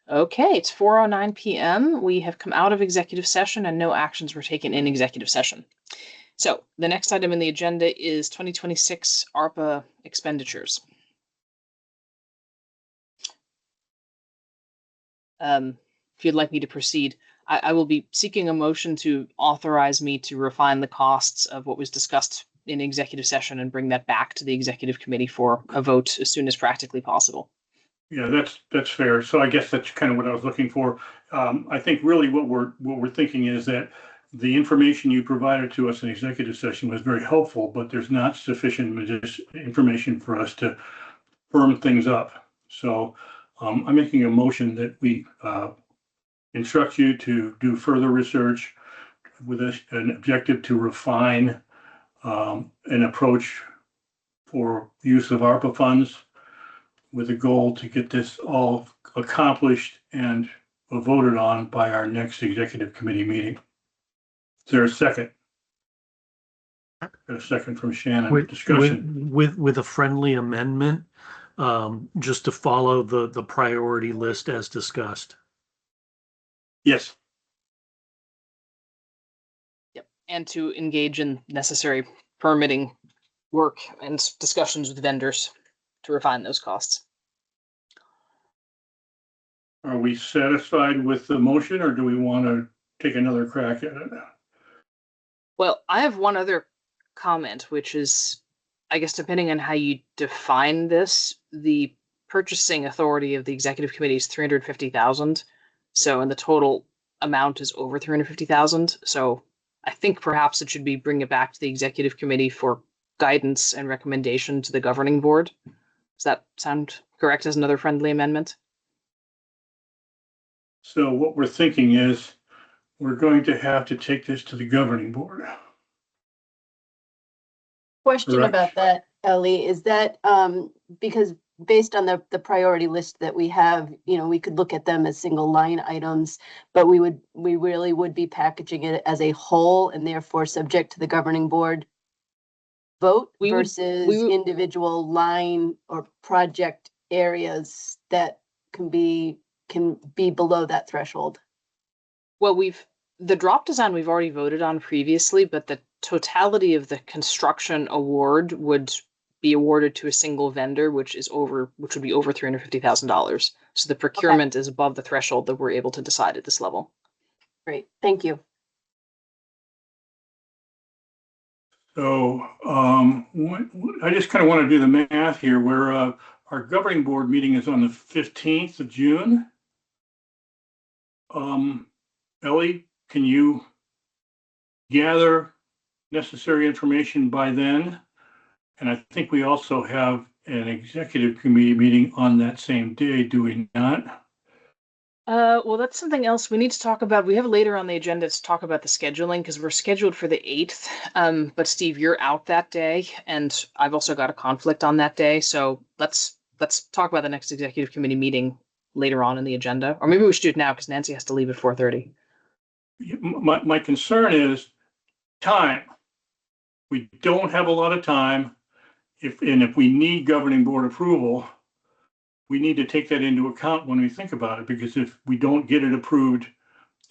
Okay, it's 4:09 p.m. We have come out of executive session and no actions were taken in executive session. So the next item in the agenda is 2026 ARPA expenditures. If you'd like me to proceed, I will be seeking a motion to authorize me to refine the costs of what was discussed in executive session and bring that back to the executive committee for a vote as soon as practically possible. Yeah, that's fair. So I guess that's kind of what I was looking for. I think really what we're thinking is that the information you provided to us in executive session was very helpful, but there's not sufficient information for us to firm things up. So I'm making a motion that we instruct you to do further research with an objective to refine an approach for the use of ARPA funds, with a goal to get this all accomplished and voted on by our next executive committee meeting. Is there a second? A second from Shannon. Discussion with a friendly amendment, just to follow the priority list as discussed. Yes. Yep, and to engage in necessary permitting work and discussions with vendors to refine those costs. Are we satisfied with the motion, or do we want to take another crack at it? Well, I have one other comment, which is, I guess, depending on how you define this, the purchasing authority of the executive committee is $350,000. So, and the total amount is over $350,000. So I think perhaps it should be bring it back to the executive committee for guidance and recommendation to the governing board. Does that sound correct as another friendly amendment? So what we're thinking is we're going to have to take this to the governing board. Question Correct. about that, Ellie, is that because based on the priority list that we have, we could look at them as single line items, but we really would be packaging it as a whole and therefore subject to the governing board vote versus individual line or project areas that can be below that threshold. Well, the drop design we've already voted on previously, but the totality of the construction award would be awarded to a single vendor, which would be over $350,000. So the procurement is above the threshold that we're able to decide at this level. Great, thank you. So I just kind of want to do the math here, where our governing board meeting is on the 15th of June. Ellie, can you gather necessary information by then? And I think we also have an executive committee meeting on that same day, do we not? Well, that's something else we need to talk about. We have later on the agenda to talk about the scheduling, because we're scheduled for the 8th. But Steve, you're out that day, and I've also got a conflict on that day. So let's talk about the next executive committee meeting later on in the agenda, or maybe we should do it now because Nancy has to leave at 4:30. My concern is time. We don't have a lot of time. If we need governing board approval, we need to take that into account when we think about it, because if we don't get it approved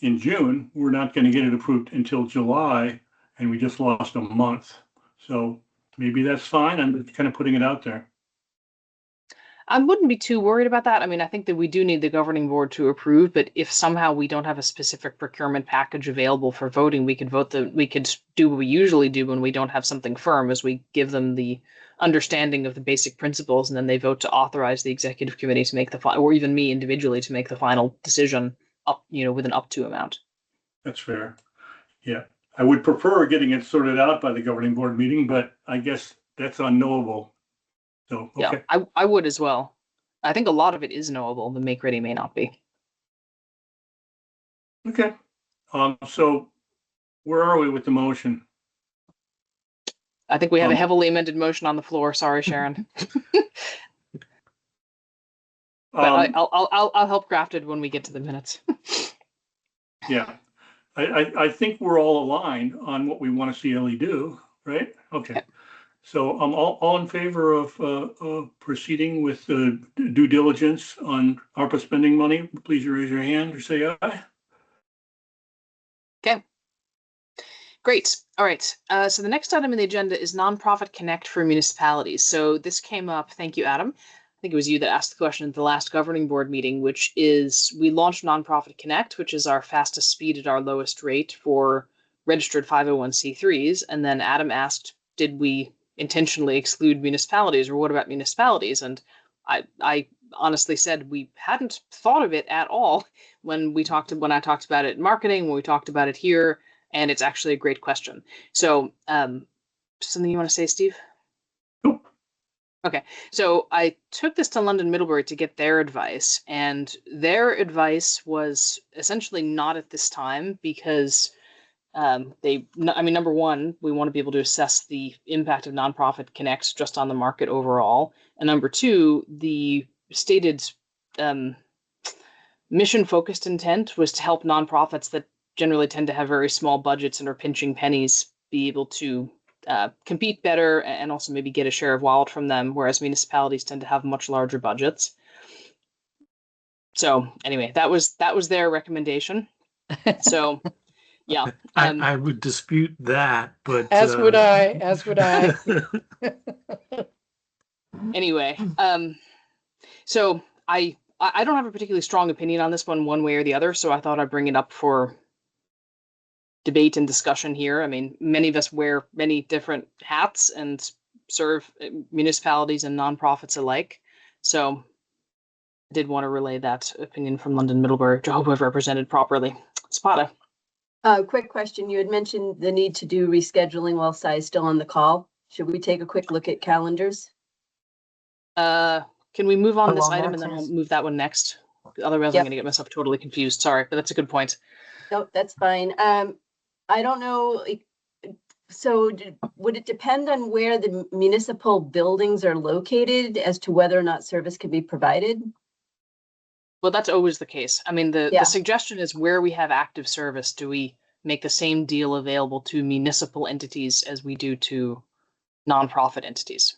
in June, we're not going to get it approved until July, and we just lost a month. So maybe that's fine. I'm just kind of putting it out there. I wouldn't be too worried about that. I mean, I think that we do need the governing board to approve, but if somehow we don't have a specific procurement package available for voting, we could do what we usually do when we don't have something firm, is we give them the understanding of the basic principles, and then they vote to authorize the executive committee to make the final, or even me individually to make the final decision up, with an up to amount. That's fair. Yeah. I would prefer getting it sorted out by the governing board meeting, but I guess that's unknowable. So, okay. Yeah, I would as well. I think a lot of it is knowable. The make ready may not be. Okay. So where are we with the motion? I think we have a heavily amended motion on the floor. Sorry, Sharon. But I'll help craft it when we get to the minutes. Yeah. I think we're all aligned on what we want to see Ellie do, right? Okay. So I'm all in favor of proceeding with the due diligence on ARPA spending money. Please raise your hand or say aye. Okay. Great. All right. So the next item on the agenda is Nonprofit Connect for municipalities. So this came up. Thank you, Adam. I think it was you that asked the question at the last governing board meeting, which is we launched Nonprofit Connect, which is our fastest speed at our lowest rate for registered 501c3s. And then Adam asked, did we intentionally exclude municipalities, or what about municipalities? And I honestly said we hadn't thought of it at all when I talked about it in marketing, when we talked about it here. And it's actually a great question. So, something you want to say, Steve? Nope. Okay. So I took this to London Middlebury to get their advice, and their advice was essentially not at this time because number one, we want to be able to assess the impact of Nonprofit Connects just on the market overall, and number two, the stated mission-focused intent was to help nonprofits that generally tend to have very small budgets and are pinching pennies be able to compete better and also maybe get a share of wallet from them, whereas municipalities tend to have much larger budgets. So anyway, that was their recommendation. So yeah, I would dispute that, but As would I. As would I. anyway, so I don't have a particularly strong opinion on this one way or the other, so I thought I'd bring it up for debate and discussion here. I mean, many of us wear many different hats and serve municipalities and nonprofits alike. So I did want to relay that opinion from London Middlebury, which I hope I've represented properly. Spada. Quick question. You had mentioned the need to do rescheduling while Sai's still on the call. Should we take a quick look at calendars? Can we move on this Along item that and then we'll sense. move that one next? Otherwise, Yep. I'm going to get myself totally confused. Sorry, but that's a good point. Nope, that's fine. I don't know. So would it depend on where the municipal buildings are located as to whether or not service can be provided? Well, that's always the case. I mean, the Yeah. suggestion is where we have active service, do we make the same deal available to municipal entities as we do to nonprofit entities?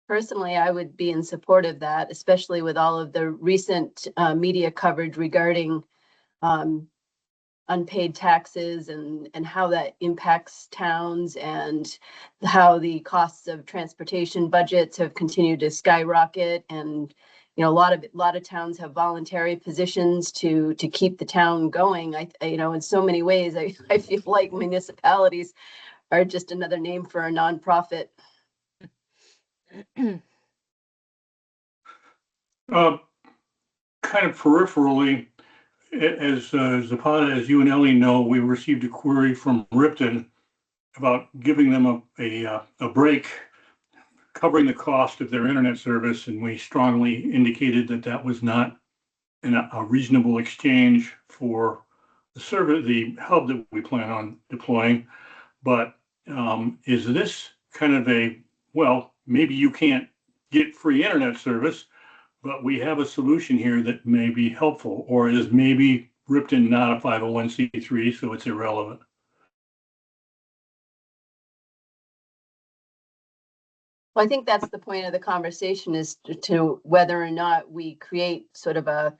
Personally, I would be in support of that, especially with all of the recent media coverage regarding unpaid taxes and how that impacts towns and how the costs of transportation budgets have continued to skyrocket. And you know, a lot of towns have voluntary positions to keep the town going. In so many ways, I feel like municipalities are just another name for a nonprofit. Kind of peripherally, as Zapata, as you and Ellie know, we received a query from Ripton about giving them a break covering the cost of their internet service, and we strongly indicated that that was not a reasonable exchange for the server, the hub that we plan on deploying. But is this kind of well, maybe you can't get free internet service, but we have a solution here that may be helpful, or is maybe Ripton not a 501c3, so it's irrelevant? Well, I think that's the point of the conversation, is to whether or not we create sort of a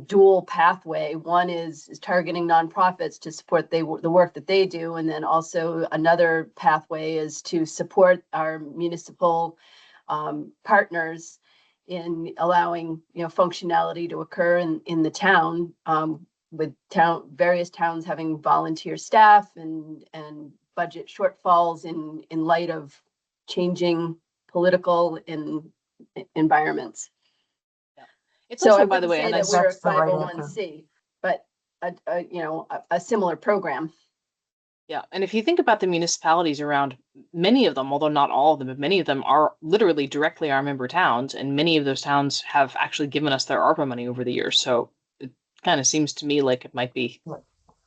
dual pathway. One is targeting nonprofits to support the work that they do, and then also another pathway is to support our municipal partners in allowing functionality to occur in the town, with various towns having volunteer staff and budget shortfalls in light of changing political environments. It's So also, I by the wouldn't way, say and that we're a That's the right answer. 501c, but a similar program. yeah, and if you think about the municipalities around, many of them, although not all of them, but many of them are literally directly our member towns, and many of those towns have actually given us their ARPA money over the years. So it kind of seems to me like it might be, Right.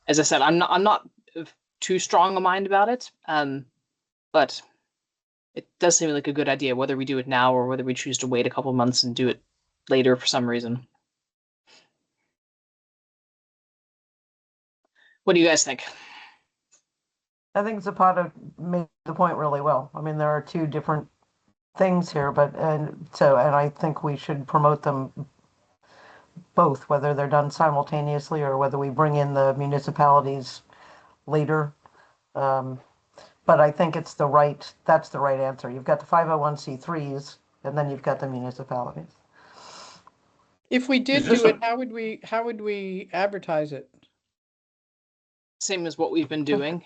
as I said, I'm not of too strong a mind about it, but it does seem like a good idea, whether we do it now or whether we choose to wait a couple months and do it later for some reason. What do you guys think? I think Zapata made the point really well. I mean, there are two different things here, and I think we should promote them both, whether they're done simultaneously or whether we bring in the municipalities later. Um, but I think that's the right answer. You've got the 501c3s and then you've got the municipalities. If we did Is this do it, a- how would we advertise it? Same as what we've been doing.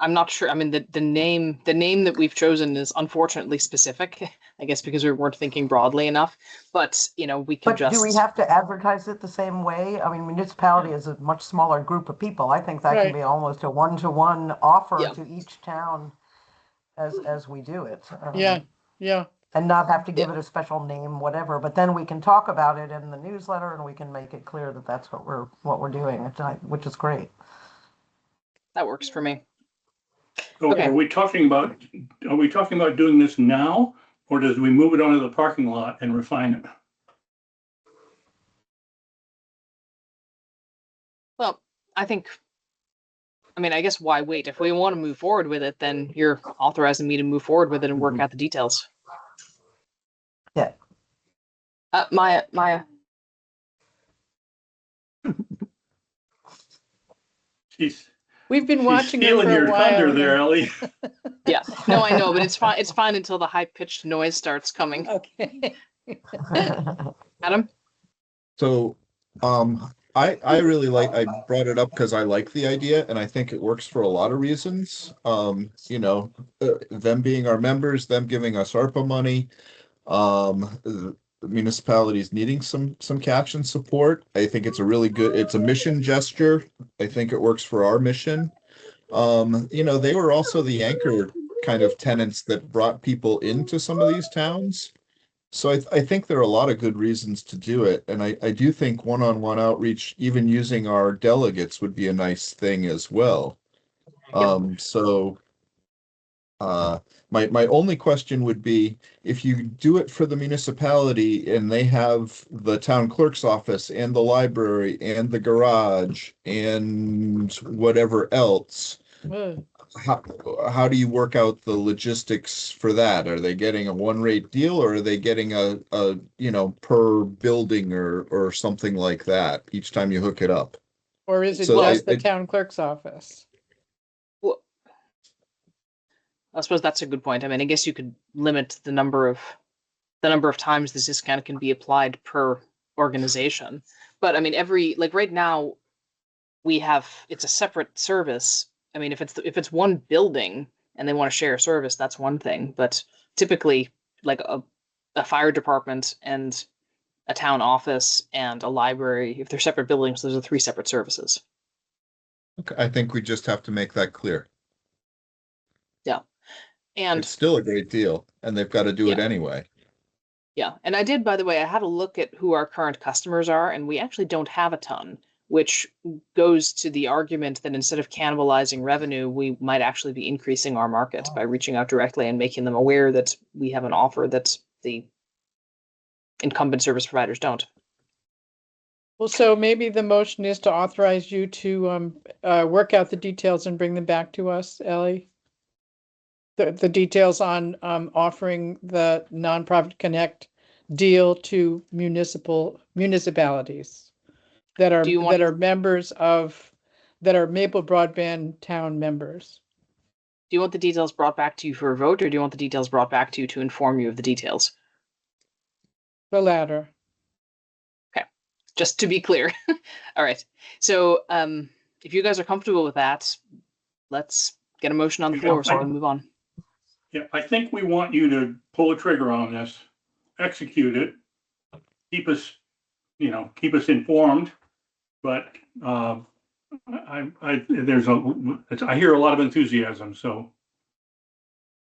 I'm not sure. I mean, the name that we've chosen is unfortunately specific, I guess because we weren't thinking broadly enough. But we could But do we just have to advertise it the same way? I mean, municipality is a much smaller group of people. I think that can Right. be almost a one-to-one offer Yeah. to each town as we do it. Yeah, yeah. And not have to give it a special name, whatever. But then we can talk about it in the newsletter and we can make it clear that that's what we're doing, which is great. that works for me. So Okay. are we talking about doing this now, or does we move it onto the parking lot and refine it? Well, I guess why wait? If we want to move forward with it, then you're authorizing me to move forward with it and work Mhm. out the details. Yeah. Maya, She's We've been she's watching her stealing for a your thunder while. there, Ellie. yeah. No, I know, but it's fine. It's fine until the high-pitched noise starts coming. Okay. Adam? So, I really I brought it up because I like the idea and I think it works for a lot of reasons. Them being our members, them giving us ARPA money, the municipalities needing some cash and support. I think it's a mission gesture. I think it works for our mission. They were also the anchor kind of tenants that brought people into some of these towns. So I think there are a lot of good reasons to do it. And I do think one-on-one outreach, even using our delegates, would be a nice thing as well. So my only question would be if you do it for the municipality and they have the town clerk's office and the library and the garage and whatever else, Ugh. how do you work out the logistics for that? Are they getting a one rate deal or are they getting a per building or something like that each time you hook it up? Or is it So just the town clerk's office? Well, I suppose that's a good point. I mean, I guess you could limit the number of times this discount can be applied per organization. But I mean, right now it's a separate service. I mean, if it's one building and they want to share a service, that's one thing. But typically, like a fire department and a town office and a library, if they're separate buildings, those are 3 separate services. Okay, I think we just have to make that clear. Yeah. And It's still a great deal, and they've got to do it Yeah. anyway. yeah, and I did, by the way, I had a look at who our current customers are, and we actually don't have a ton, which goes to the argument that instead of cannibalizing revenue, we might actually be increasing our market by reaching out directly and making them aware that we have an offer that the incumbent service providers don't. Well, so maybe the motion is to authorize you to work out the details and bring them back to us, Ellie. The details on offering the Nonprofit Connect deal to municipalities that are Do you want members that are Maple Broadband town members. Do you want the details brought back to you for a vote, or do you want the details brought back to you to inform you of the details? The latter. Just to be clear. All right. So if you guys are comfortable with that, let's get a motion on the floor so we can move on. Yeah, I think we want you to pull the trigger on this, execute it, keep us informed. But I hear a lot of enthusiasm, so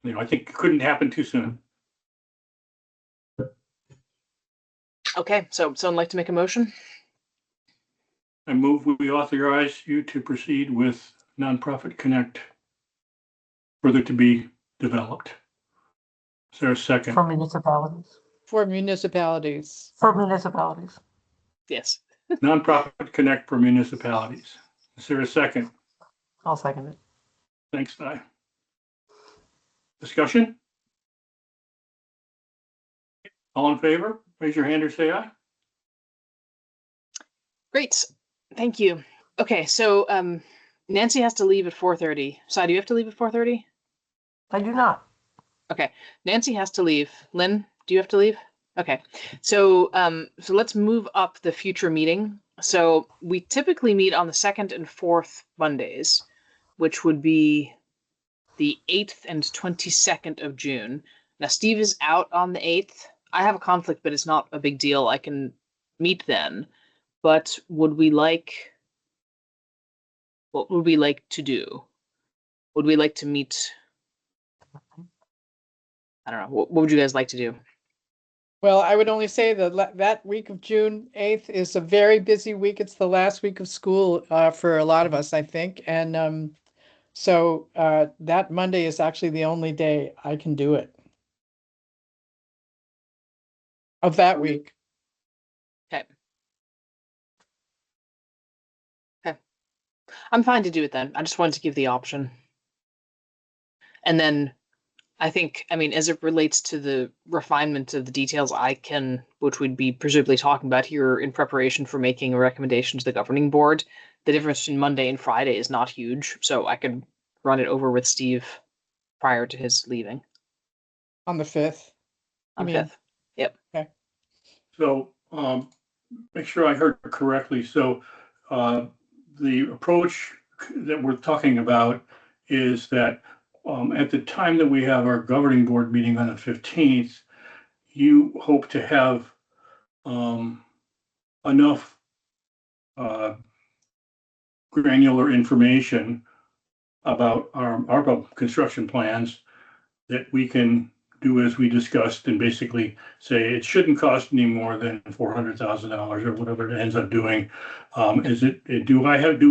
I think it couldn't happen too soon. Okay, so someone like to make a motion? I move we authorize you to proceed with Nonprofit Connect further to be developed. Is there a second? For municipalities. For municipalities. For municipalities. Yes. Nonprofit Connect for municipalities. Is there a second? I'll second it. Thanks, Di. Discussion? All in favor? Raise your hand or say aye. Great. Thank you. Okay, so Nancy has to leave at 4:30. Sai, do you have to leave at 4:30? I do not. Okay. Nancy has to leave. Lynn, do you have to leave? Okay. So so let's move up the future meeting. So we typically meet on the second and fourth Mondays, which would be the 8th and 22nd of June. Now Steve is out on the 8th. I have a conflict, but it's not a big deal. I can meet then. But what would we like to do? Would we like to meet? I don't know. What would you guys like to do? Well, I would only say that that week of June 8th is a very busy week. It's the last week of school for a lot of us, I think. And so that Monday is actually the only day I can do it of that week. Okay. Okay. I'm fine to do it then. I just wanted to give the option. And then I think, I mean, as it relates to the refinement of the details, which we'd be presumably talking about here in preparation for making a recommendation to the governing board, the difference between Monday and Friday is not huge. So I could run it over with Steve prior to his leaving On the 5th. on You mean? 5th. Yep. So, make sure I heard correctly. So, the approach that we're talking about is that at the time that we have our governing board meeting on the 15th, you hope to have enough granular information about our ARPA construction plans that we can do as we discussed and basically say it shouldn't cost any more than $400,000 or whatever it ends up doing. Do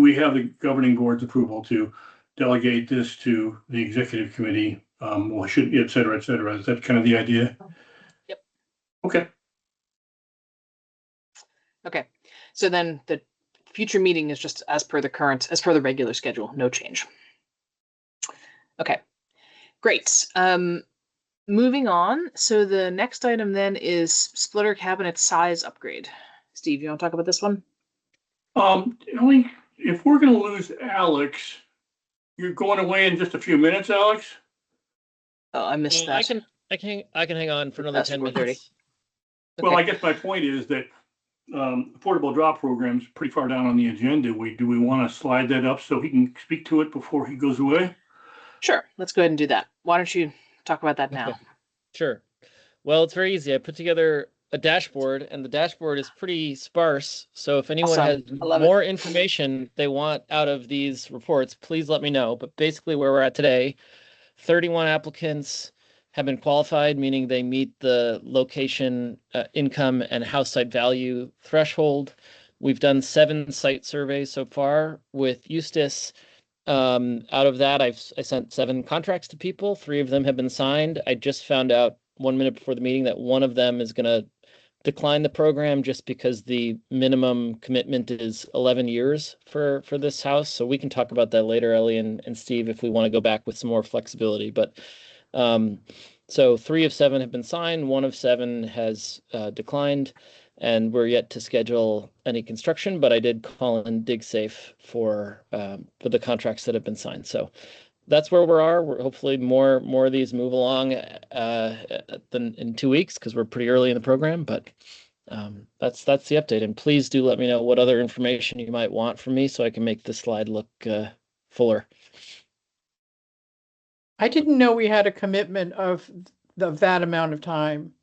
we have the governing board's approval to delegate this to the executive committee? Or should, et cetera, et cetera. Is that kind of the idea? Yep. Okay. Okay. So then the future meeting is just as per the regular schedule, no change. Okay. Great. Moving on. So the next item then is splitter cabinet size upgrade. Steve, you want to talk about this one? Ellie, if we're going to lose Alex, you're going away in just a few minutes, Alex? Oh, I missed that. I can hang on for another That's 10 4:30. minutes. Well, Okay. I guess my point is that affordable drop program's pretty far down on the agenda. Do we want to slide that up so he can speak to it before he goes away? Sure. Let's go ahead and do that. Why don't you talk about that now? Okay. Sure. Well, it's very easy. I put together a dashboard, and the dashboard is pretty sparse. So if anyone Awesome. has I love it. more information they want out of these reports, please let me know. But basically, where we're at today, 31 applicants have been qualified, meaning they meet the location, income, and house site value threshold. We've done 7 site surveys so far with Eustis. Out of that, I sent 7 contracts to people. 3 of them have been signed. I just found out 1 minute before the meeting that one of them is going to decline the program just because the minimum commitment is 11 years for this house. So we can talk about that later, Ellie and Steve, if we want to go back with some more flexibility. But so 3 of 7 have been signed. 1 of 7 has declined, and we're yet to schedule any construction. But I did call in DigSafe for the contracts that have been signed. So that's where we are. We're hopefully more of these move along than in 2 weeks because we're pretty early in the program. But that's the update. And please do let me know what other information you might want from me so I can make this slide look fuller. I didn't know we had a commitment of that amount of time.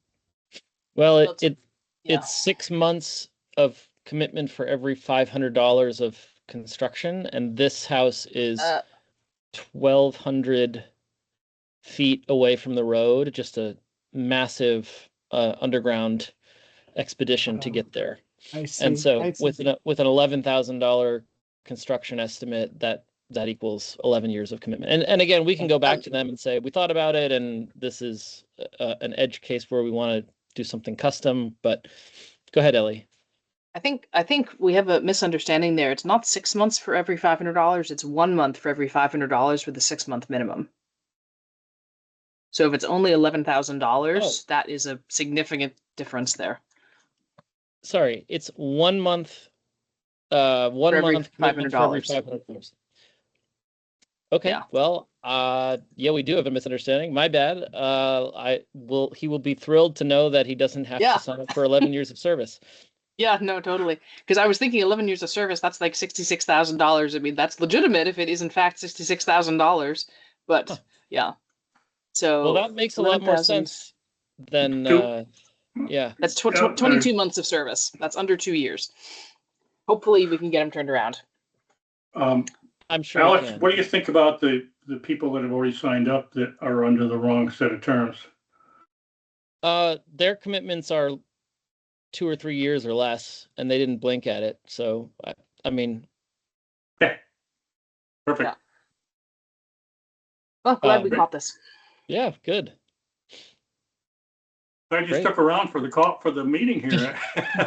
Well, Well, it's yeah. 6 months of commitment for every $500 of construction, and this house is 1,200 feet away from the road. Just a massive underground expedition to get there. I see. And so I see. with an $11,000 construction estimate, that equals 11 years of commitment. And again, we can go back to them and say, we thought about it, and this is an edge case where we want to do something custom. But go ahead, Ellie. I think we have a misunderstanding there. It's not 6 months for every $500. It's 1 month for every $500 with a 6 month minimum. So if it's only $11,000, that is a significant difference there. Sorry, it's 1 month, one For every month commitment for every $500. $500. Okay, Yeah. well, yeah, we do have a misunderstanding. My bad. He will be thrilled to know that he doesn't have Yeah. to sign up for 11 years of service. Yeah, no, totally. Because I was thinking 11 years of service, that's like $66,000. I mean, that's legitimate if it is in fact $66,000. But Huh. yeah. So Well, that makes a lot more 11,000. sense than, yeah. That's 22 months of service. That's under 2 years. Hopefully we can get them turned around. I'm sure we Alex, can. what do you think about the people that have already signed up that are under the wrong set of terms? Their commitments are 2 or 3 years or less, and they didn't blink at it. So, I mean, Okay. Perfect. Yeah. Well, glad we Great. caught this. yeah, good. Glad you Great. stuck around for the call for the meeting here,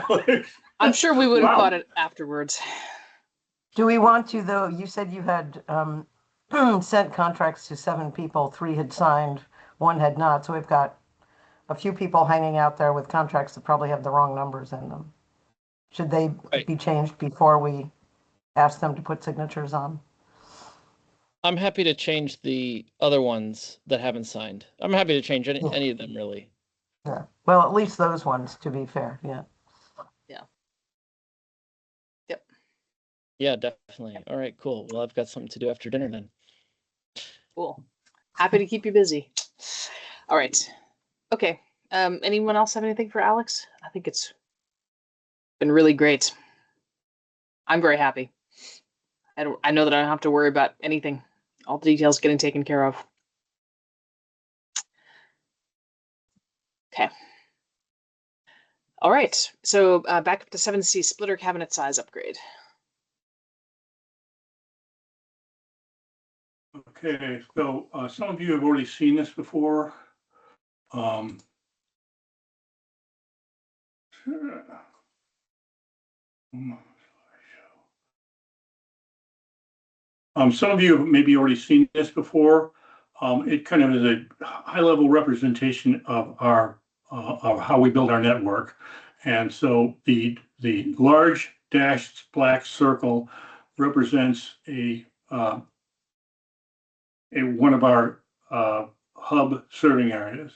Alex. I'm sure we would have Wow. caught it afterwards. Do we want to, though, you said you had sent contracts to 7 people, 3 had signed, 1 had not, so we've got a few people hanging out there with contracts that probably have the wrong numbers in them. Should they Right. be changed before we ask them to put signatures on? I'm happy to change the other ones that haven't signed. I'm happy to change Yeah. any of them, really. Yeah, well, at least those ones, to be fair, yeah. Yep. Yeah, definitely. All right, cool. Well, I've got something to do after dinner then. Cool. Happy to keep you busy. All right. Okay. Anyone else have anything for Alex? I think it's been really great. I'm very happy. I know that I don't have to worry about anything. All the details getting taken care of. Okay. All right. So back up to 7C splitter cabinet size upgrade. Okay, so some of you have already seen this before. Some of you have maybe already seen this before. It kind of is a high-level representation of our of how we build our network. And so the large dashed black circle represents a one of our hub serving areas.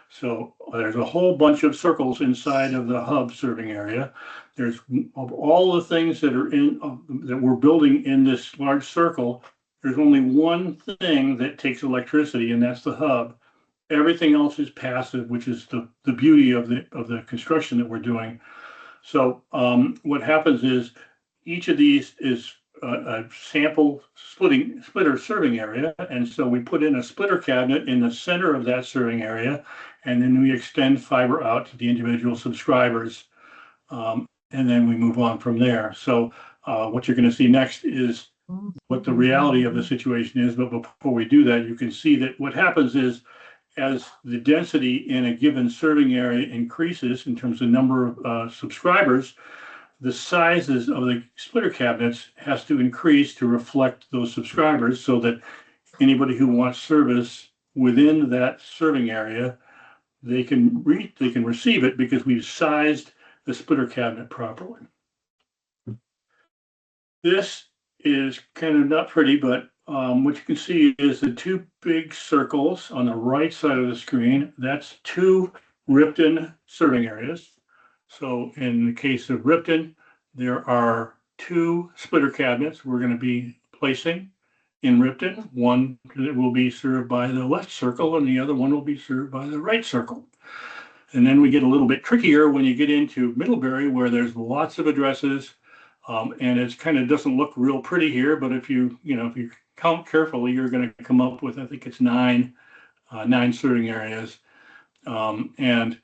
So there's a whole bunch of circles inside of the hub serving area. There's of all the things that are in that we're building in this large circle, there's only one thing that takes electricity, and that's the hub. Everything else is passive, which is the beauty of the construction that we're doing. So what happens is each of these is a sample splitter serving area, and so we put in a splitter cabinet in the center of that serving area, and then we extend fiber out to the individual subscribers, and then we move on from there. So what you're going to see next is what the reality of the situation is. But before we do that, you can see that what happens is as the density in a given serving area increases in terms of number of subscribers, the sizes of the splitter cabinets has to increase to reflect those subscribers so that anybody who wants service within that serving area, they can receive it because we've sized the splitter cabinet properly. This is kind of not pretty, but what you can see is the 2 big circles on the right side of the screen. That's 2 Ripton serving areas. So in the case of Ripton, there are 2 splitter cabinets we're going to be placing in Ripton. One that will be served by the left circle, and the other one will be served by the right circle. And then we get a little bit trickier when you get into Middlebury, where there's lots of addresses, and it kind of doesn't look real pretty here. But if you count carefully, you're going to come up with, I think it's 9 serving areas, and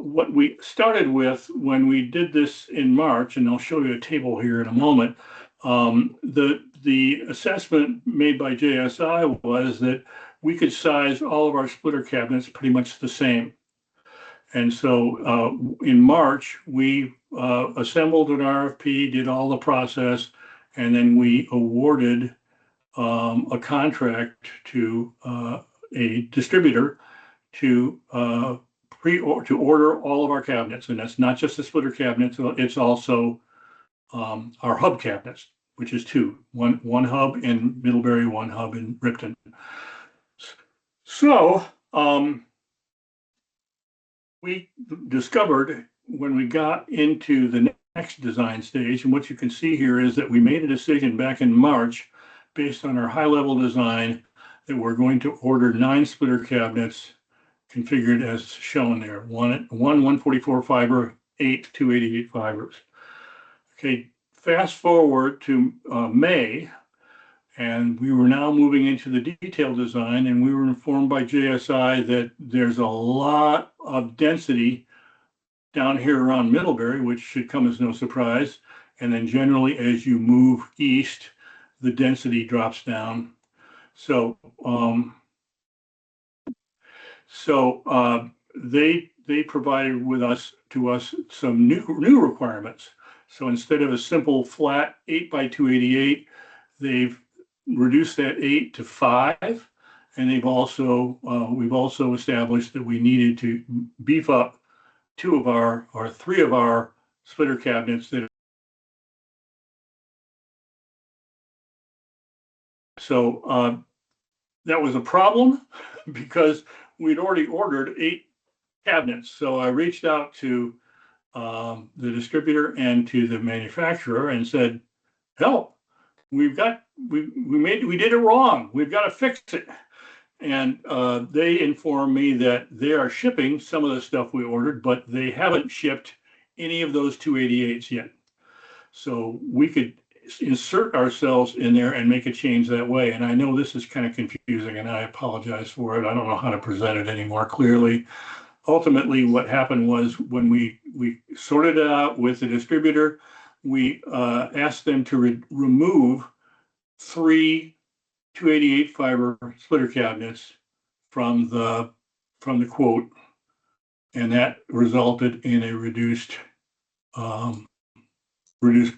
what we started with when we did this in March, and I'll show you a table here in a moment, the assessment made by JSI was that we could size all of our splitter cabinets pretty much the same. And so in March, we assembled an RFP, did all the process, and then we awarded a contract to a distributor to to order all of our cabinets, and that's not just the splitter cabinets, it's also our hub cabinets, which is two, one hub in Middlebury, one hub in Ripton. So we discovered when we got into the next design stage, and what you can see here is that we made a decision back in March based on our high-level design that we're going to order 9 splitter cabinets configured as shown there, one 144 fiber, 8 288 fibers. Okay, fast forward to May, and we were now moving into the detailed design, and we were informed by JSI that there's a lot of density down here around Middlebury, which should come as no surprise. And then generally, as you move east, the density drops down. So, they provided to us some new requirements. So instead of a simple flat 8 by 288, they've reduced that 8 to 5, and we've also established that we needed to beef up 3 of our splitter cabinets that. So that was a problem because we'd already ordered 8 cabinets. So I reached out to the distributor and to the manufacturer and said, "Help! We did it wrong. We've got to fix it." And they informed me that they are shipping some of the stuff we ordered, but they haven't shipped any of those 288s yet. So we could insert ourselves in there and make a change that way. And I know this is kind of confusing, and I apologize for it. I don't know how to present it any more clearly. Ultimately, what happened was when we sorted it out with the distributor, we asked them to remove 3 288 fiber splitter cabinets from the quote, and that resulted in a reduced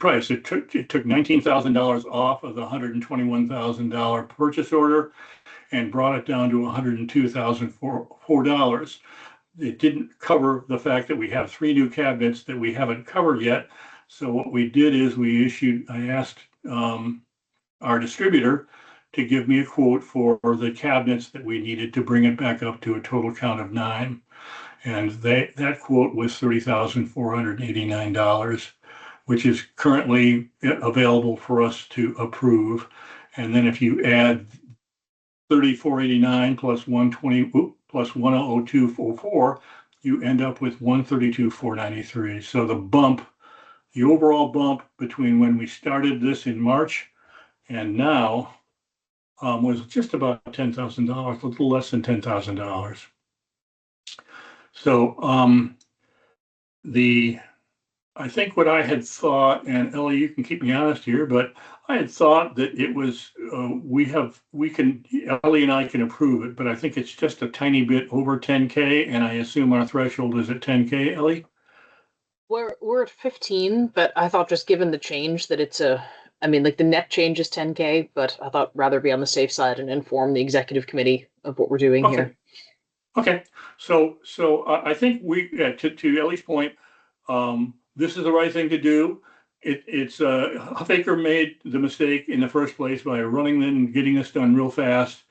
price. It took $19,000 off of the $121,000 purchase order and brought it down to $102,004. It didn't cover the fact that we have 3 new cabinets that we haven't covered yet. So what we did is I asked our distributor to give me a quote for the cabinets that we needed to bring it back up to a total count of 9. And that quote was $30,489, which is currently available for us to approve. And then if you add 3489 plus 120 plus 10244, you end up with 132,493. So the overall bump between when we started this in March and now was just about $10,000, a little less than $10,000. So I think what I had thought, and Ellie, you can keep me honest here, but I had thought that it was Ellie and I can approve it, but I think it's just a tiny bit over 10K, and I assume our threshold is at 10K, Ellie? We're at 15, but I thought just given the change that the net change is 10K, but I thought rather be on the safe side and inform the executive committee of what we're doing here. Okay, so I think to Ellie's point, this is the right thing to do. Huffaker made the mistake in the first place by running and getting this done real fast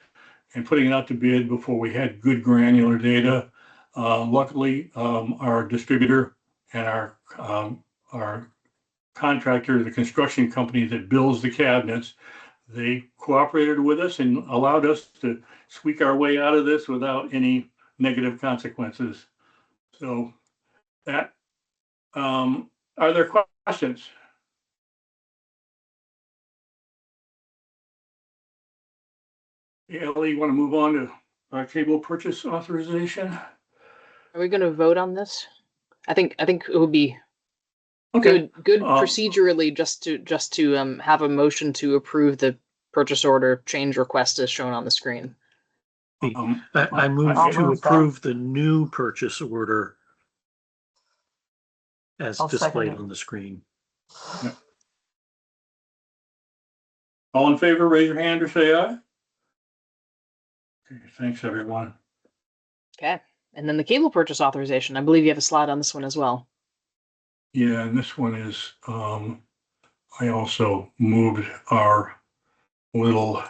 and putting it out to bid before we had good granular data. Luckily, our distributor and our contractor, the construction company that builds the cabinets, they cooperated with us and allowed us to squeak our way out of this without any negative consequences. So that, are there questions? Ellie, you want to move on to our cable purchase authorization? Are we going to vote on this? I think it would be Okay. good procedurally just to have a motion to approve the purchase order change request as shown on the screen. I move to approve the new purchase order as I'll second displayed it. on the screen. All in favor, raise your hand or say aye. Okay, thanks, everyone. Okay. And then the cable purchase authorization. I believe you have a slide on this one as well. Yeah, and this one is, I also moved our little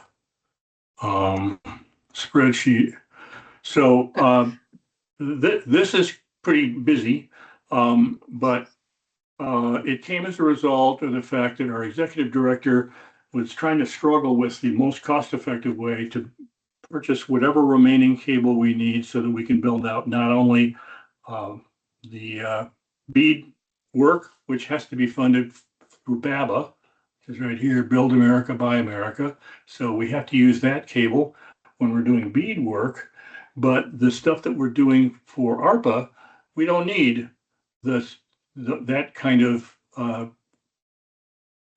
spreadsheet. So this is pretty busy, but it came as a result of the fact that our executive director was trying to struggle with the most cost-effective way to purchase whatever remaining cable we need so that we can build out not only the BEAD work, which has to be funded through BABA, which is right here, Build America, Buy America. So we have to use that cable when we're doing BEAD work. But the stuff that we're doing for ARPA, we don't need that kind of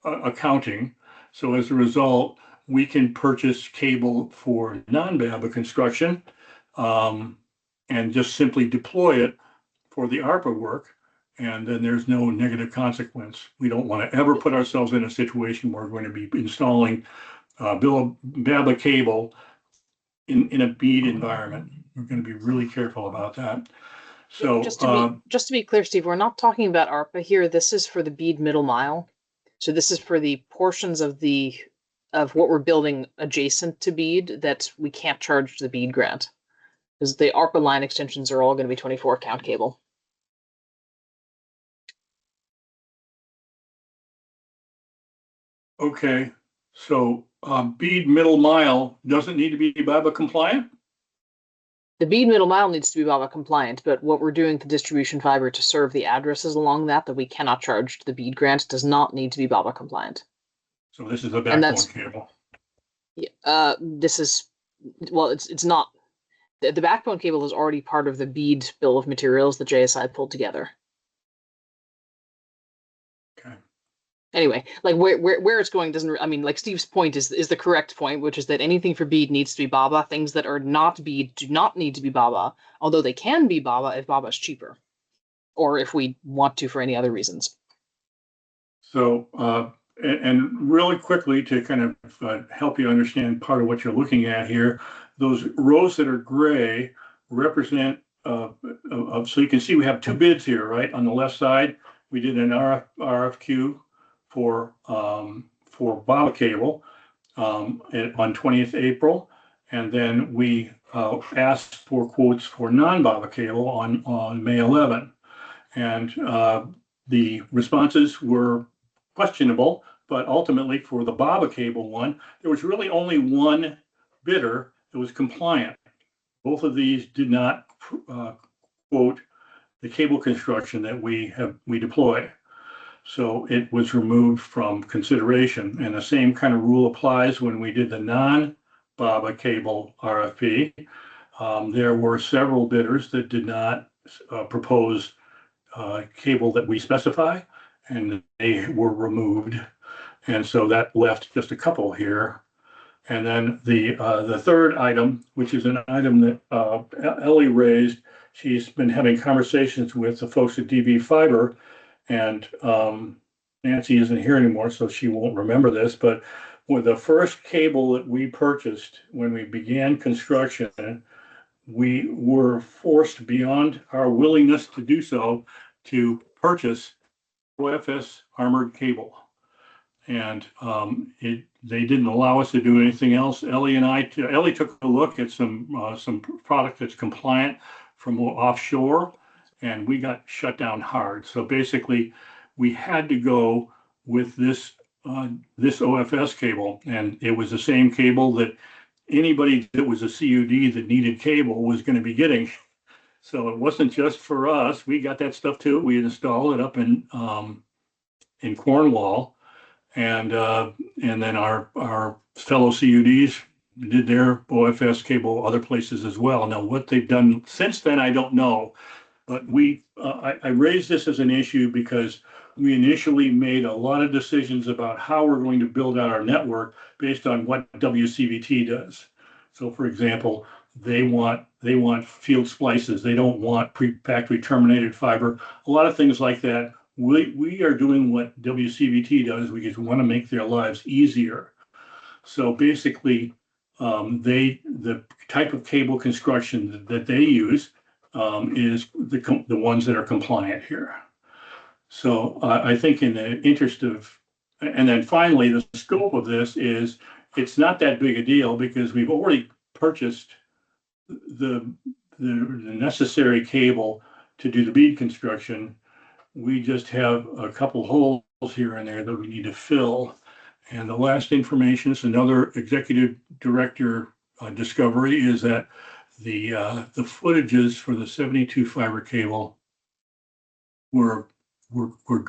accounting. So as a result, we can purchase cable for non-BABA construction and just simply deploy it for the ARPA work. And then there's no negative consequence. We don't want to ever put ourselves in a situation where we're going to be installing BABA cable in a BEAD environment. We're going to be really careful about that. So just to be clear, Steve, we're not talking about ARPA here. This is for the BEAD middle mile. So this is for the portions of what we're building adjacent to BEAD that we can't charge the BEAD grant, because the ARPA line extensions are all going to be 24 count cable. okay, so BEAD middle mile doesn't need to be BABA compliant? The BEAD middle mile needs to be BABA compliant, but what we're doing to distribution fiber to serve the addresses along that we cannot charge to the BEAD grant does not need to be BABA compliant. So this is a backbone cable. This is, well, it's not. The backbone cable is already part of the BEAD bill of materials that JSI pulled together. Okay. Anyway, like where it's going doesn't. I mean, like Steve's point is the correct point, which is that anything for BEAD needs to be BABA. Things that are not BEAD do not need to be BABA, although they can be BABA if BABA is cheaper, or if we want to for any other reasons. So, and really quickly to kind of help you understand part of what you're looking at here, those rows that are gray represent, so you can see we have two bids here, right? On the left side, we did an RFQ for BABA cable on 20th April, and then we asked for quotes for non-BABA cable on May 11. And the responses were questionable, but ultimately for the BABA cable one, there was really only one bidder that was compliant. Both of these did not quote the cable construction that we deploy. So it was removed from consideration. And the same kind of rule applies when we did the non-BABA cable RFP. There were several bidders that did not propose cable that we specify, and they were removed. And so that left just a couple here. And then the third item, which is an item that Ellie raised, she's been having conversations with the folks at DB Fiber, and Nancy isn't here anymore, so she won't remember this, but with the first cable that we purchased when we began construction, we were forced beyond our willingness to do so to purchase OFS armored cable. And they didn't allow us to do anything else. Ellie took a look at some product that's compliant from offshore, and we got shut down hard. So basically, we had to go with this OFS cable, and it was the same cable that anybody that was a CUD that needed cable was going to be getting. So it wasn't just for us. We got that stuff too. We installed it up in Cornwall, and then our fellow CUDs did their OFS cable other places as well. Now, what they've done since then, I don't know. But I raised this as an issue because we initially made a lot of decisions about how we're going to build out our network based on what WCVT does. So, for example, they want field splices. They don't want pre-factory terminated fiber. A lot of things like that we are doing what WCVT does. We just want to make their lives easier. So basically, the type of cable construction that they use is the ones that are compliant here. So I think in the interest of, and then finally, the scope of this is, it's not that big a deal because we've already purchased the necessary cable to do the bead construction. We just have a couple holes here and there that we need to fill. And the last information is another executive director discovery is that the footages for the 72 fiber cable were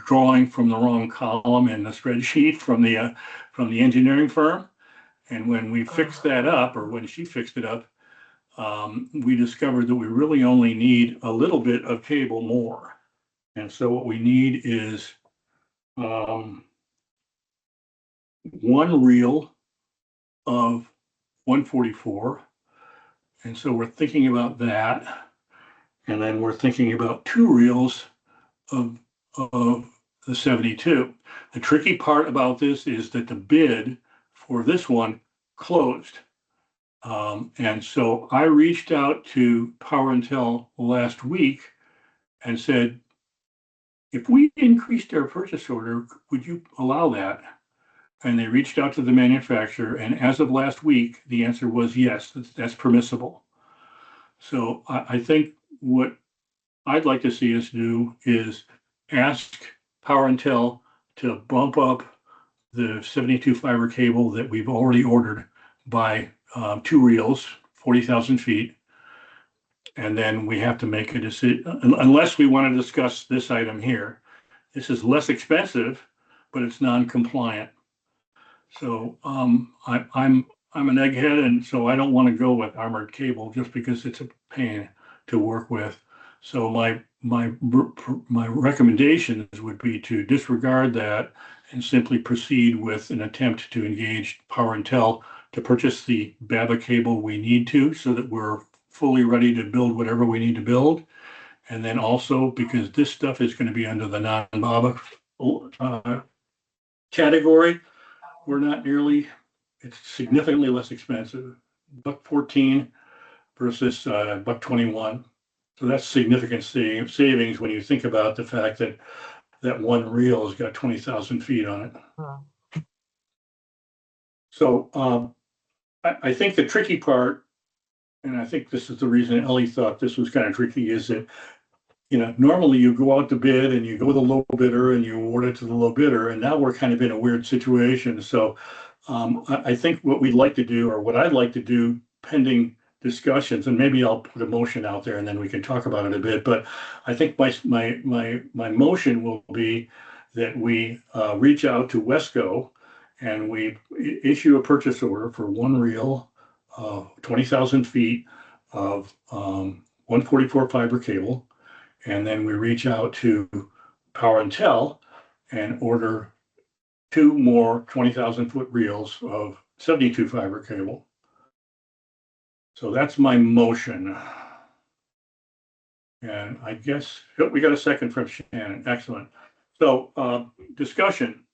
drawing from the wrong column in the spreadsheet from the engineering firm. And when we fixed that up, or when she fixed it up, we discovered that we really only need a little bit of cable more. And so what we need is one reel of 144. And so we're thinking about that. And then we're thinking about two reels of the 72. The tricky part about this is that the bid for this one closed. And so I reached out to Power Intel last week and said, if we increased our purchase order, would you allow that? And they reached out to the manufacturer, and as of last week, the answer was yes, that's permissible. So I think what I'd like to see us do is ask Power Intel to bump up the 72 fiber cable that we've already ordered by two reels, 40,000 feet. And then we have to make a decision, unless we want to discuss this item here. This is less expensive, but it's non-compliant. So I'm an egghead, and so I don't want to go with armored cable just because it's a pain to work with. So my recommendations would be to disregard that and simply proceed with an attempt to engage Power Intel to purchase the BABA cable we need to, so that we're fully ready to build whatever we need to build. And then also, because this stuff is going to be under the non-BABA category, we're not nearly, it's significantly less expensive, $114 versus $121. So that's significant savings when you think about the fact that that one reel has got 20,000 feet on it. So I think the tricky part, and I think this is the reason Ellie thought this was kind of tricky, is that, you know, normally you go out to bid and you go with the low bidder and you award it to the low bidder, and now we're kind of in a weird situation. So I think what we'd like to do, or what I'd like to do, pending discussions, and maybe I'll put a motion out there and then we can talk about it a bit. But I think my motion will be that we reach out to Wesco and we issue a purchase order for one reel of 20,000 feet of 144 fiber cable. And then we reach out to Power Intel and order two more 20,000 foot reels of 72 fiber cable. So that's my motion. And I guess we got a second from Shannon. Excellent. So discussion.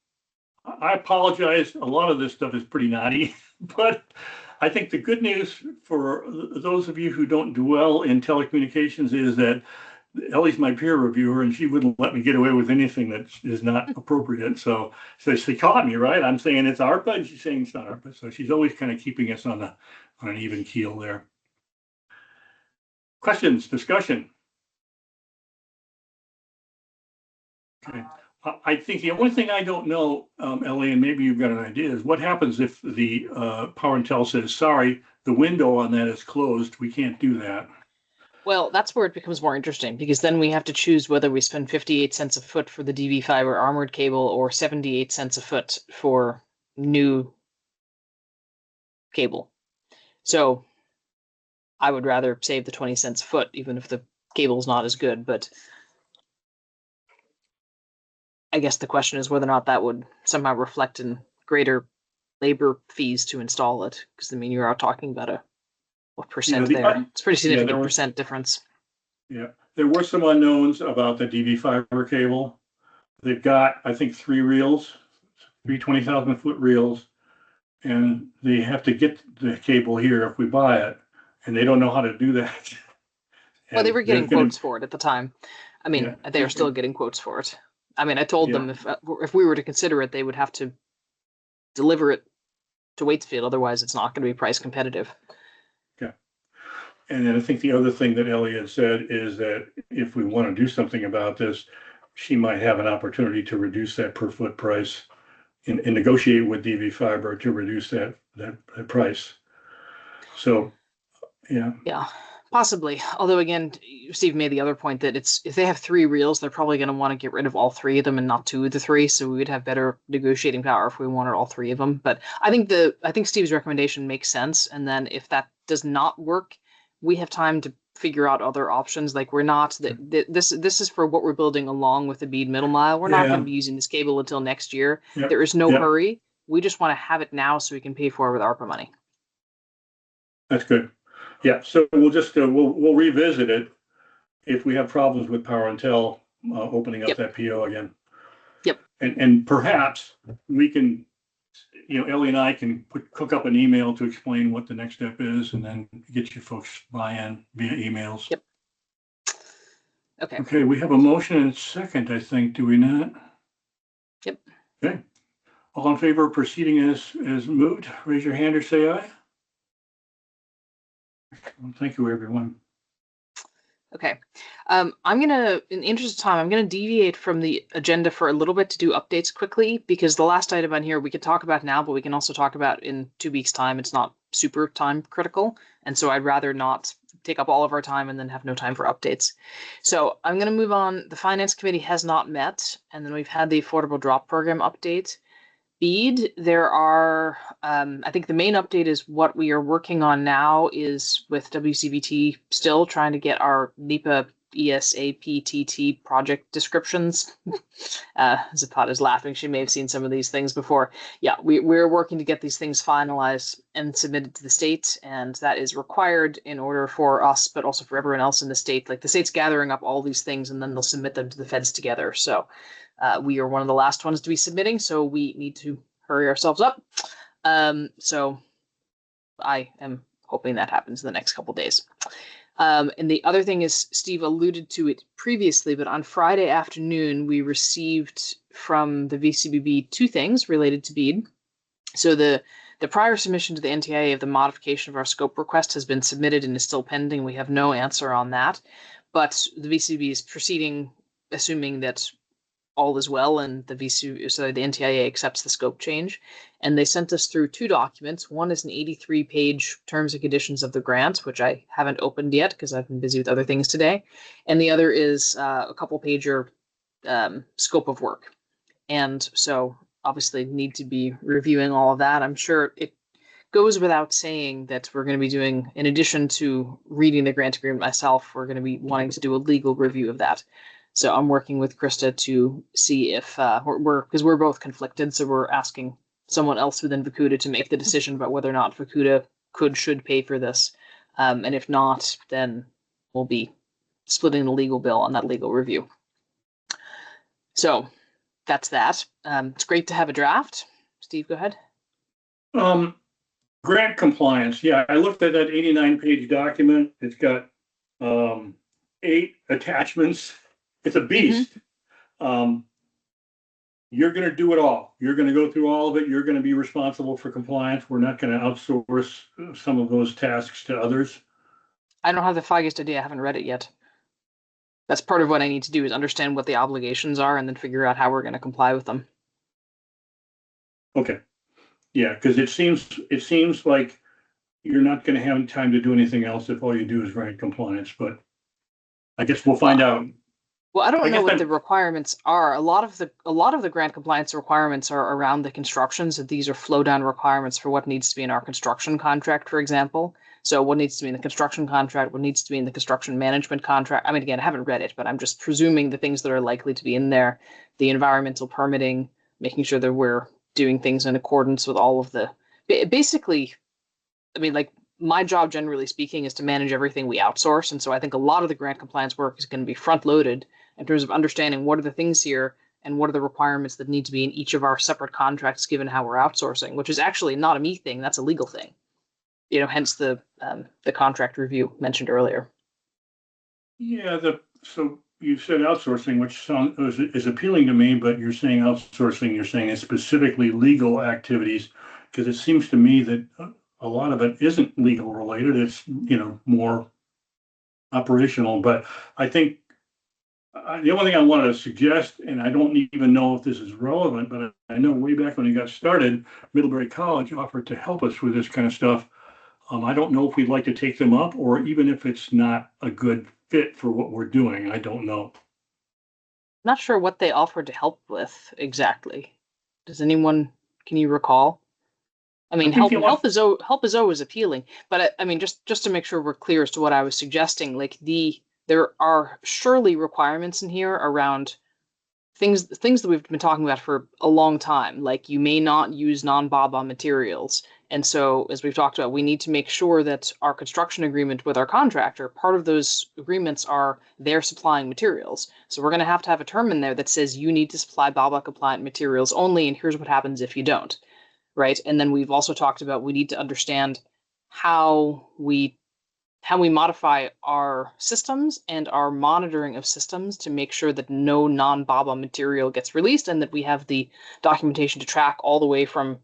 I apologize. A lot of this stuff is pretty naughty, but I think the good news for those of you who don't dwell in telecommunications is that Ellie's my peer reviewer, and she wouldn't let me get away with anything that is not appropriate. So she caught me, right? I'm saying it's ARPA, and she's saying it's not ARPA. So she's always kind of keeping us on an even keel there. Questions, discussion? Okay. I think the only thing I don't know, Ellie, and maybe you've got an idea, is what happens if the Power Intel says, sorry, the window on that is closed. We can't do that. Well, that's where it becomes more interesting, because then we have to choose whether we spend 58 cents a foot for the DV fiber armored cable or 78 cents a foot for new cable. So I would rather save the 20 cents a foot, even if the cable's not as good. But I guess the question is whether or not that would somehow reflect in greater labor fees to install it. Because, I mean, you're out talking about what percent there. It's pretty significant percent difference. Yeah, there were some unknowns about the DV fiber cable. they've got, I think, 3 reels, 20,000 foot reels, and they have to get the cable here if we buy it, and they don't know how to do that. Well, they And were there's getting gonna, quotes for it at the time. I mean, yeah, they are still getting quotes for it. I mean, I told them if we were to consider it, they would have to deliver it to Waitsfield. Otherwise, it's not going to be price competitive. yeah. And then I think the other thing that Ellie had said is that if we want to do something about this, she might have an opportunity to reduce that per foot price and negotiate with DV Fiber to reduce that price. So, yeah, Yeah, possibly. Although again, Steve made the other point that it's if they have 3 reels, they're probably going to want to get rid of all 3 of them and not 2 of the 3. So we would have better negotiating power if we wanted all 3 of them. But I think Steve's recommendation makes sense. And then if that does not work, we have time to figure out other options. Like we're not this is for what we're building along with the Bead Middle Mile. We're not going yeah, to be using this cable until next year. yep, There is no yep, hurry. We just want to have it now so we can pay for it with ARPA money. that's good. Yeah, so we'll just we'll revisit it if we have problems with Power and Tel opening up Yep. that PO again. Yep. And perhaps we can, Ellie and I can cook up an email to explain what the next step is, and then get you folks buy-in via emails. Yep. Okay. Okay, we have a motion and a second, I think, do we not? Yep. Okay. All in favor of proceeding as moved, raise your hand or say aye. Well, thank you, everyone. Okay. I'm going to, in the interest of time, I'm going to deviate from the agenda for a little bit to do updates quickly, because the last item on here we could talk about now, but we can also talk about in 2 weeks' time. It's not super time critical. And so I'd rather not take up all of our time and then have no time for updates. So I'm going to move on. The Finance Committee has not met, and then we've had the Affordable Drop Program update. Bead, there are, I think the main update is what we are working on now is with WCBT still trying to get our NEPA ESAPTT project descriptions. Zapata is laughing. She may have seen some of these things before. Yeah, we're working to get these things finalized and submitted to the state, and that is required in order for us, but also for everyone else in the state. Like the state's gathering up all these things, and then they'll submit them to the feds together. So we are one of the last ones to be submitting, so we need to hurry ourselves up. So I am hoping that happens in the next couple days. And the other thing is, Steve alluded to it previously, but on Friday afternoon, we received from the VCBB 2 things related to BEAD. So the prior submission to the NTIA of the modification of our scope request has been submitted and is still pending. We have no answer on that, but the VCBB is proceeding, assuming that all is well and the NTIA accepts the scope change. And they sent us through 2 documents. One is an 83-page terms and conditions of the grant, which I haven't opened yet because I've been busy with other things today. And the other is a couple-pager scope of work. And so obviously need to be reviewing all of that. I'm sure it goes without saying that we're going to be doing, in addition to reading the grant agreement myself, we're going to be wanting to do a legal review of that. So I'm working with Krista to see if because we're both conflicted. So we're asking someone else within Vacuda to make the decision about whether or not Vacuda should pay for this. And if not, then we'll be splitting the legal bill on that legal review. So that's that. It's great to have a draft. Steve, go ahead. Grant compliance. Yeah, I looked at that 89-page document. It's got 8 attachments. It's a beast. Mm-hmm. You're going to do it all. You're going to go through all of it. You're going to be responsible for compliance. We're not going to outsource some of those tasks to others. I don't have the foggiest idea. I haven't read it yet. That's part of what I need to do is understand what the obligations are and then figure out how we're going to comply with them. Okay. Yeah, because it seems like you're not going to have time to do anything else if all you do is grant compliance, but I guess we'll find out. Well, I don't know what the requirements are. A lot of the grant compliance requirements are around the construction. So these are flow down requirements for what needs to be in our construction contract, for example. So what needs to be in the construction contract, what needs to be in the construction management contract. I mean, again, I haven't read it, but I'm just presuming the things that are likely to be in there, the environmental permitting, making sure that we're doing things in accordance with all of the, basically, I mean, like, my job, generally speaking, is to manage everything we outsource. And so I think a lot of the grant compliance work is going to be front loaded in terms of understanding what are the things here and what are the requirements that need to be in each of our separate contracts given how we're outsourcing, which is actually not a me thing, that's a legal thing. Hence the contract review mentioned earlier. Yeah, so you said outsourcing, which is appealing to me, but you're saying outsourcing, you're saying it's specifically legal activities, because it seems to me that a lot of it isn't legal related. It's, more operational, but I think the only thing I wanted to suggest, and I don't even know if this is relevant, but I know way back when we got started, Middlebury College offered to help us with this kind of stuff. I don't know if we'd like to take them up, or even if it's not a good fit for what we're doing. I don't know. Not sure what they offered to help with exactly. Can you recall? I mean, I think help is always appealing, but I mean, just to make sure we're clear as to what I was suggesting, like there are surely requirements in here around things that we've been talking about for a long time, like you may not use non-BABA materials. And so, as we've talked about, we need to make sure that our construction agreement with our contractor, part of those agreements are they're supplying materials. So we're going to have a term in there that says you need to supply BABA compliant materials only, and here's what happens if you don't. Right. And then we've also talked about we need to understand how we modify our systems and our monitoring of systems to make sure that no non-BABA material gets released, and that we have the documentation to track all the way from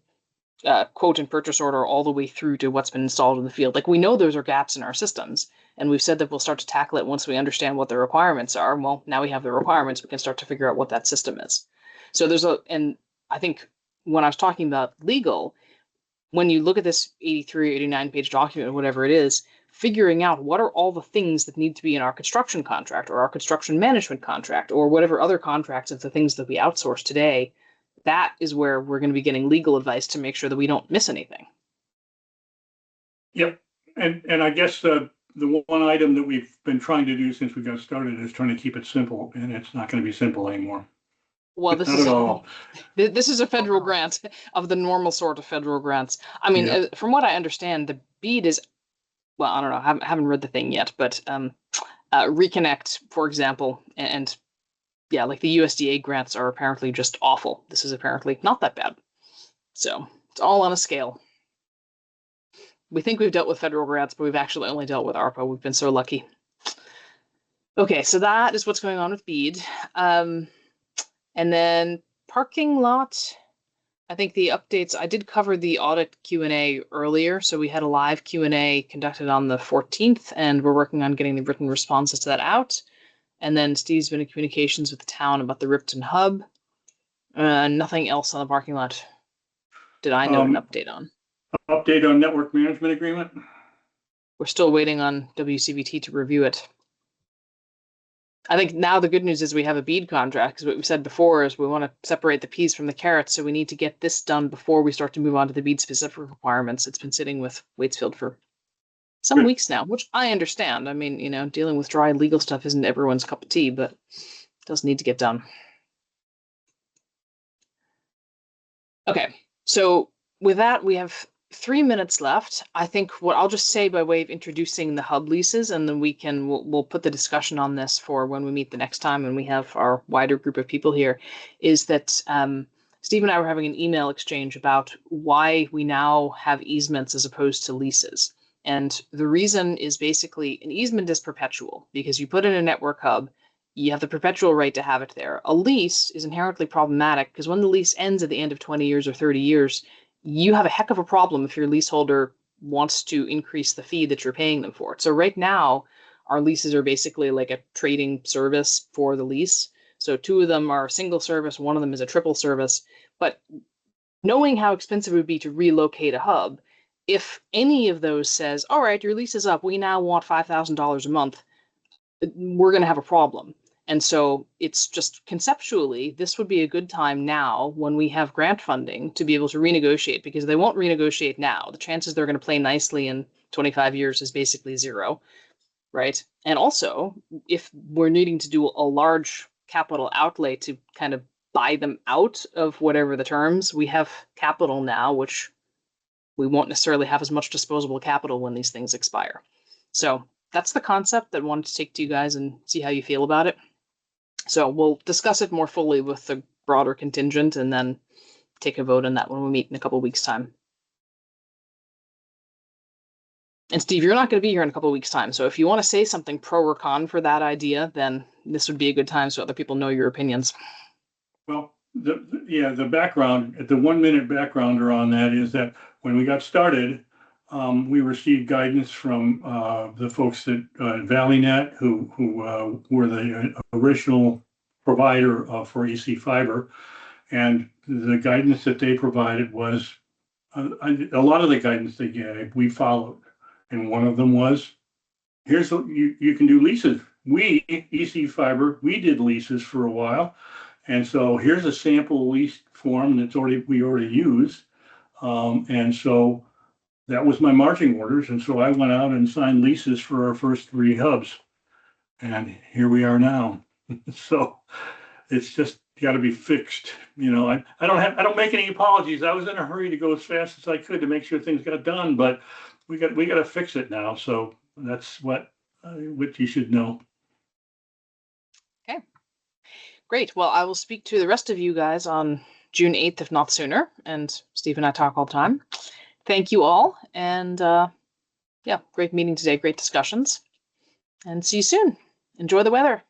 quote and purchase order all the way through to what's been installed in the field. Like, we know those are gaps in our systems, and we've said that we'll start to tackle it once we understand what the requirements are. Well, now we have the requirements, we can start to figure out what that system is. So and I think when I was talking about legal, when you look at this 83 or 89 page document or whatever it is, figuring out what are all the things that need to be in our construction contract or our construction management contract or whatever other contracts of the things that we outsource today, that is where we're going to be getting legal advice to make sure that we don't miss anything. Yep. And I guess the one item that we've been trying to do since we got started is trying to keep it simple, and it's not going to be simple anymore. Well, Not at all. This is a federal grant of the normal sort of federal grants. I mean, Yep. from what I understand, the BEAD is, well, I don't know, I haven't read the thing yet, but Reconnect, for example, and yeah, like the USDA grants are apparently just awful. This is apparently not that bad. So it's all on a scale. We think we've dealt with federal grants, but we've actually only dealt with ARPA. We've been so lucky. Okay, so that is what's going on with BEAD. And then parking lot, I think the updates, I did cover the audit Q&A earlier. So we had a live Q&A conducted on the 14th, and we're working on getting the written responses to that out. And then Steve's been in communications with the town about the Ripton hub. Nothing else on the parking lot did I note an update on. Update on network management agreement. We're still waiting on WCVT to review it. I think now the good news is we have a BEAD contract, because what we said before is we want to separate the peas from the carrots, so we need to get this done before we start to move on to the BEAD specific requirements. It's been sitting with Waitsfield for some weeks now, which I understand. I mean, dealing with dry legal stuff isn't everyone's cup of tea, but it does need to get done. Okay, so with that, we have 3 minutes left. I think what I'll just say by way of introducing the hub leases, and then we'll put the discussion on this for when we meet the next time and we have our wider group of people here, is that Steve and I were having an email exchange about why we now have easements as opposed to leases. And the reason is basically an easement is perpetual because you put in a network hub, you have the perpetual right to have it there. A lease is inherently problematic because when the lease ends at the end of 20 years or 30 years, you have a heck of a problem if your leaseholder wants to increase the fee that you're paying them for it. So right now, our leases are basically like a trading service for the lease. So 2 of them are a single service, 1 of them is a triple service. But knowing how expensive it would be to relocate a hub, if any of those says, all right, your lease is up, we now want $5,000 a month, we're going to have a problem. And so it's just conceptually, this would be a good time now when we have grant funding to be able to renegotiate, because they won't renegotiate now. The chances they're going to play nicely in 25 years is basically 0, right? And also, if we're needing to do a large capital outlay to kind of buy them out of whatever the terms, we have capital now, which we won't necessarily have as much disposable capital when these things expire. So that's the concept that I wanted to take to you guys and see how you feel about it. So we'll discuss it more fully with the broader contingent and then take a vote on that when we meet in a couple of weeks' time. And Steve, you're not going to be here in a couple of weeks' time. So if you want to say something pro or con for that idea, then this would be a good time so other people know your opinions. Well, the background, the 1 minute backgrounder on that is that when we got started, we received guidance from the folks at ValleyNet, who were the original provider for EC fiber, and the guidance that they provided was a lot of the guidance they gave we followed, and one of them was, here's what you can do leases. We EC fiber, we did leases for a while. And so here's a sample lease form that's we already use. And so that was my marching orders. And so I went out and signed leases for our first 3 hubs. And here we are now. So it's just got to be fixed. You know, I don't make any apologies. I was in a hurry to go as fast as I could to make sure things got done, but we got to fix it now. So that's what you should know. Okay. Great. Well, I will speak to the rest of you guys on June 8th, if not sooner. And Steve and I talk all the time. Thank you all. And yeah, great meeting today. Great discussions. And see you soon. Enjoy the weather.